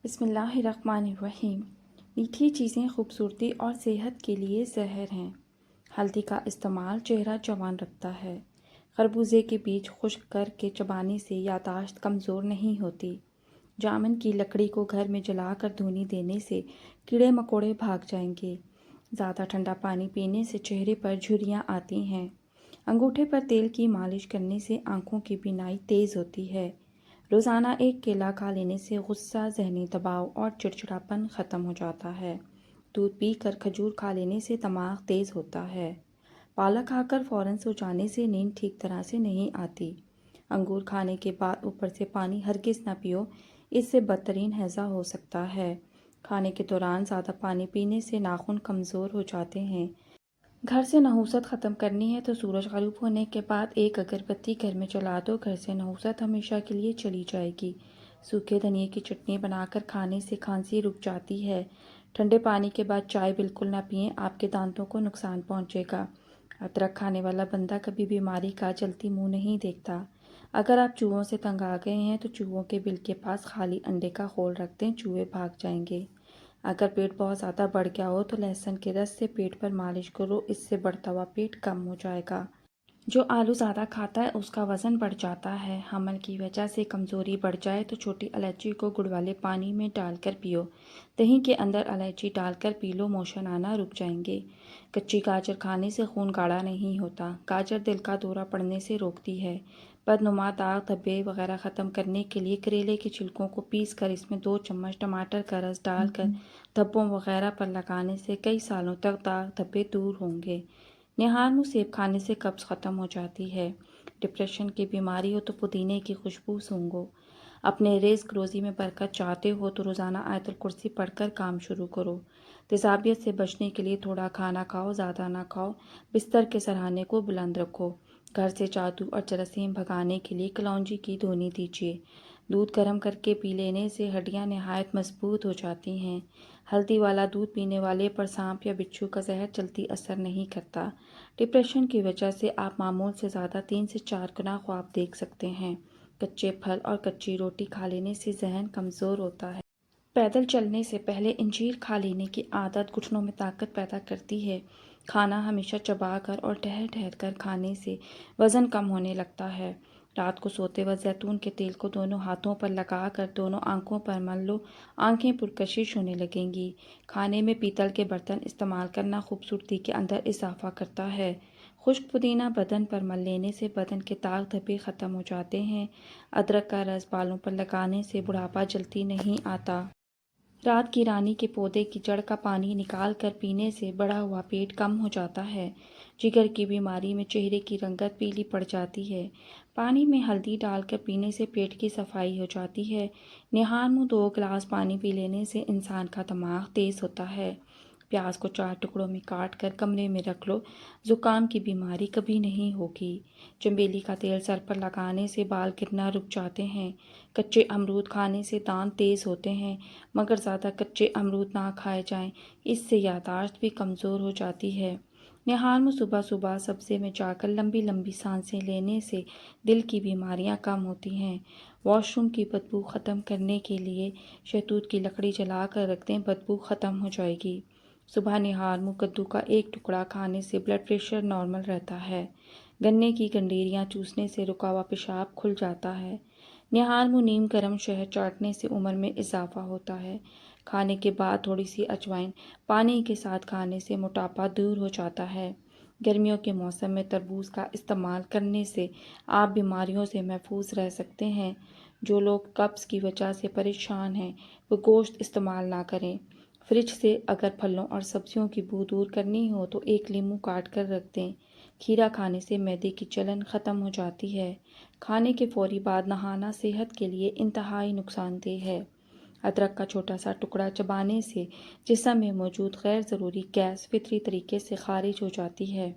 بسم اللہ الرحمن الرحیم۔ میٹھی چیزیں خوبصورتی اور صحت کے لیے زہر ہیں۔ ہلدی کا استعمال چہرہ جوان رکھتا ہے۔ خربوزے کے بیج خشک کر کے چبانے سے یادداشت کمزور نہیں ہوتی۔ جامن کی لکڑی کو گھر میں جلا کر دھونی دینے سے کیڑے مکوڑے بھاگ جائیں گے۔ زیادہ ٹھنڈا پانی پینے سے چہرے پر جھریاں آتی ہیں۔ انگوٹھے پر تیل کی مالش کرنے سے آنکھوں کی بینائی تیز ہوتی ہے۔ روزانہ ایک کیلا کھا لینے سے غصہ، ذہنی دباؤ اور چڑچڑاپن ختم ہو جاتا ہے۔ دودھ پی کر کھجور کھا لینے سے دماغ تیز ہوتا ہے۔ پالک کھا کر فوراً سو جانے سے نیند ٹھیک طرح سے نہیں آتی۔ انگور کھانے کے بعد اوپر سے پانی ہرگز نہ پیو، اس سے بدترین ہیضہ ہو سکتا ہے۔ کھانے کے دوران زیادہ پانی پینے سے ناخن کمزور ہو جاتے ہیں۔ گھر سے نحوست ختم کرنی ہے تو سورج غروب ہونے کے بعد ایک اگر بتی گھر میں جلا دو، گھر سے نحوست ہمیشہ کے لیے چلی جائے گی۔ سوکھے دھنیے کی چٹنی بنا کر کھانے سے کھانسی رک جاتی ہے۔ ٹھنڈے پانی کے بعد چائے بالکل نہ پئیں، آپ کے دانتوں کو نقصان پہنچے گا۔ ادرک کھانے والا بندہ کبھی بیماری کا جلتی منہ نہیں دیکھتا۔ اگر آپ چوہوں سے تنگ آ گئے ہیں تو چوہوں کے بل کے پاس خالی انڈے کا خول رکھ دیں، چوہے بھاگ جائیں گے۔ اگر پیٹ بہت زیادہ بڑھ گیا ہو تو لہسن کے رس سے پیٹ پر مالش کرو، اس سے بڑھتا ہوا پیٹ کم ہو جائے گا۔ جو آلو زیادہ کھاتا ہے اس کا وزن بڑھ جاتا ہے۔ حمل کی وجہ سے کمزوری بڑھ جائے تو چھوٹی الائچی کو گڑ والے پانی میں ڈال کر پیو۔ دہی کے اندر الائچی ڈال کر پی لو، موشن آنا رک جائیں گے۔ کچی گاجر کھانے سے خون گاڑھا نہیں ہوتا۔ گاجر دل کا دورہ پڑنے سے روکتی ہے۔ بدنما داغ دھبے وغیرہ ختم کرنے کے لیے کریلے کے چھلکوں کو پیس کر اس میں 2 چمچ ٹماٹر کا رس ڈال کر دھبوں وغیرہ پر لگانے سے کئی سالوں تک داغ دھبے دور ہوں گے۔ نہار منہ سیب کھانے سے قبض ختم ہو جاتی ہے۔ ڈپریشن کی بیماری ہو تو پودینے کی خوشبو سونگھو۔ اپنے رزق روزی میں برکت چاہتے ہو تو روزانہ آیت الکرسی پڑھ کر کام شروع کرو۔ تیزابیت سے بچنے کے لیے تھوڑا کھانا کھاؤ، زیادہ نہ کھاؤ۔ بستر کے سرہانے کو بلند رکھو۔ گھر سے جادو اور جراثیم بھگانے کے لیے کلونجی کی دھونی دیجیے۔ دودھ گرم کر کے پی لینے سے ہڈیاں نہایت مضبوط ہو جاتی ہیں۔ ہلدی والا دودھ پینے والے پر سانپ یا بچھو کا زہر جلدی اثر نہیں کرتا۔ ڈپریشن کی وجہ سے آپ معمول سے زیادہ 3 سے 4 گنا خواب دیکھ سکتے ہیں۔ کچے پھل اور کچی روٹی کھا لینے سے ذہن کمزور ہوتا ہے۔ پیدل چلنے سے پہلے انجیر کھا لینے کی عادت گھٹنوں میں طاقت پیدا کرتی ہے۔ کھانا ہمیشہ چبا کر اور ٹہل ٹہل کر کھانے سے وزن کم ہونے لگتا ہے۔ رات کو سوتے وقت زیتون کے تیل کو دونوں ہاتھوں پر لگا کر دونوں آنکھوں پر مل لو، آنکھیں پرکشش ہونے لگیں گی۔ کھانے میں پیتل کے برتن استعمال کرنا خوبصورتی کے اندر اضافہ کرتا ہے۔ خشک پودینہ بدن پر مل لینے سے بدن کے داغ دھبے ختم ہو جاتے ہیں۔ ادرک کا رس بالوں پر لگانے سے بڑھاپا جلدی نہیں آتا۔ رات کی رانی کے پودے کی جڑ کا پانی نکال کر پینے سے بڑھا ہوا پیٹ کم ہو جاتا ہے۔ جگر کی بیماری میں چہرے کی رنگت پیلی پڑ جاتی ہے۔ پانی میں ہلدی ڈال کر پینے سے پیٹ کی صفائی ہو جاتی ہے۔ نہار منہ 2 گلاس پانی پی لینے سے انسان کا دماغ تیز ہوتا ہے۔ پیاز کو 4 ٹکڑوں میں کاٹ کر کمرے میں رکھ لو، زکام کی بیماری کبھی نہیں ہوگی۔ چنبیلی کا تیل سر پر لگانے سے بال گرنا رک جاتے ہیں۔ کچے امرود کھانے سے دانت تیز ہوتے ہیں، مگر زیادہ کچے امرود نہ کھائے جائیں، اس سے یادداشت بھی کمزور ہو جاتی ہے۔ نہار منہ صبح صبح سبزے میں جا کر لمبی لمبی سانسیں لینے سے دل کی بیماریاں کم ہوتی ہیں۔ واش روم کی بدبو ختم کرنے کے لیے شہتوت کی لکڑی جلا کر رکھ دیں، بدبو ختم ہو جائے گی۔ صبح نہار منہ کدو کا 1 ٹکڑا کھانے سے بلڈ پریشر نارمل رہتا ہے۔ گنے کی گنڈیریاں چوسنے سے رکا ہوا پیشاب کھل جاتا ہے۔ نہار منہ نیم گرم شہد چاٹنے سے عمر میں اضافہ ہوتا ہے۔ کھانے کے بعد تھوڑی سی اجوائن پانی کے ساتھ کھانے سے موٹاپا دور ہو جاتا ہے۔ گرمیوں کے موسم میں تربوز کا استعمال کرنے سے آپ بیماریوں سے محفوظ رہ سکتے ہیں۔ جو لوگ قبض کی وجہ سے پریشان ہیں وہ گوشت استعمال نہ کریں۔ فریج سے اگر پھلوں اور سبزیوں کی بو دور کرنی ہو تو 1 لیموں کاٹ کر رکھ دیں۔ کھیرا کھانے سے معدے کی جلن ختم ہو جاتی ہے۔ کھانے کے فوری بعد نہانا صحت کے لیے انتہائی نقصان دہ ہے۔ ادرک کا چھوٹا سا ٹکڑا چبانے سے جسم میں موجود غیر ضروری گیس فطری طریقے سے خارج ہو جاتی ہے۔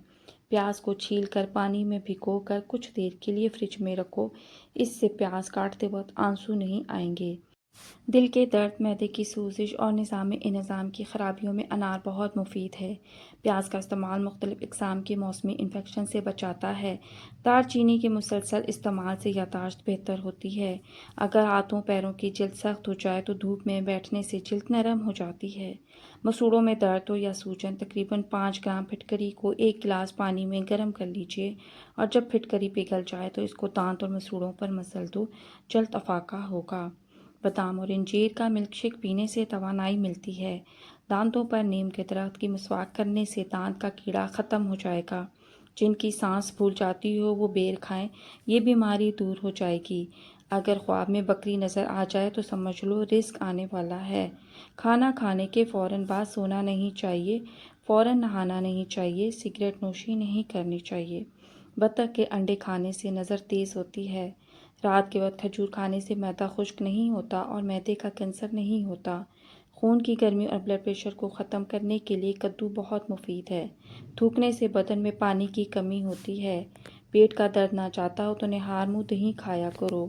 پیاز کو چھیل کر پانی میں بھگو کر کچھ دیر کے لیے فریج میں رکھو، اس سے پیاز کاٹتے وقت آنسو نہیں آئیں گے۔ دل کے درد، معدے کی سوزش اور نظام انہضام کی خرابیوں میں انار بہت مفید ہے۔ پیاز کا استعمال مختلف اقسام کے موسمی انفیکشن سے بچاتا ہے۔ دار چینی کے مسلسل استعمال سے یادداشت بہتر ہوتی ہے۔ اگر ہاتھوں پیروں کی جلد سخت ہو جائے تو دھوپ میں بیٹھنے سے جلد نرم ہو جاتی ہے۔ مسوڑوں میں درد ہو یا سوجن، تقریباً 5 گرام پھٹکری کو 1 گلاس پانی میں گرم کر لیجیے اور جب پھٹکری پگھل جائے تو اس کو دانت اور مسوڑوں پر مسل دو، جلد افاقہ ہوگا۔ بادام اور انجیر کا ملک شیک پینے سے توانائی ملتی ہے۔ دانتوں پر نیم کے درخت کی مسواک کرنے سے دانت کا کیڑا ختم ہو جائے گا۔ جن کی سانس پھول جاتی ہو وہ بیر کھائیں، یہ بیماری دور ہو جائے گی۔ اگر خواب میں بکری نظر آ جائے تو سمجھ لو رزق آنے والا ہے۔ کھانا کھانے کے فوراً بعد سونا نہیں چاہیے، فوراً نہانا نہیں چاہیے، سگریٹ نوشی نہیں کرنی چاہیے۔ بطخ کے انڈے کھانے سے نظر تیز ہوتی ہے۔ رات کے وقت کھجور کھانے سے معدہ خشک نہیں ہوتا اور معدے کا کینسر نہیں ہوتا۔ خون کی گرمی اور بلڈ پریشر کو ختم کرنے کے لیے کدو بہت مفید ہے۔ تھوکنے سے بدن میں پانی کی کمی ہوتی ہے۔ پیٹ کا درد نہ جاتا ہو تو نہار منہ دہی کھایا کرو۔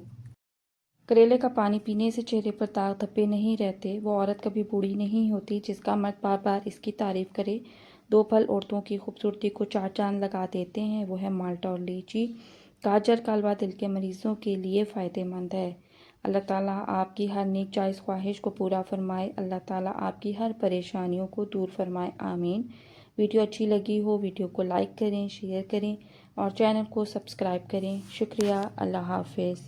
کریلے کا پانی پینے سے چہرے پر داغ دھبے نہیں رہتے۔ وہ عورت کبھی بوڑھی نہیں ہوتی جس کا مرد بار بار اس کی تعریف کرے۔ 2 پھل عورتوں کی خوبصورتی کو 4 چاند لگا دیتے ہیں، وہ ہے مالٹا اور لیچی۔ گاجر کا حلوہ دل کے مریضوں کے لیے فائدہ مند ہے۔ اللہ تعالیٰ آپ کی ہر نیک جائز خواہش کو پورا فرمائے۔ اللہ تعالیٰ آپ کی ہر پریشانیوں کو دور فرمائے، آمین۔ ویڈیو اچھی لگی ہو ویڈیو کو لائک کریں، شیئر کریں اور چینل کو سبسکرائب کریں۔ شکریہ۔ اللہ حافظ۔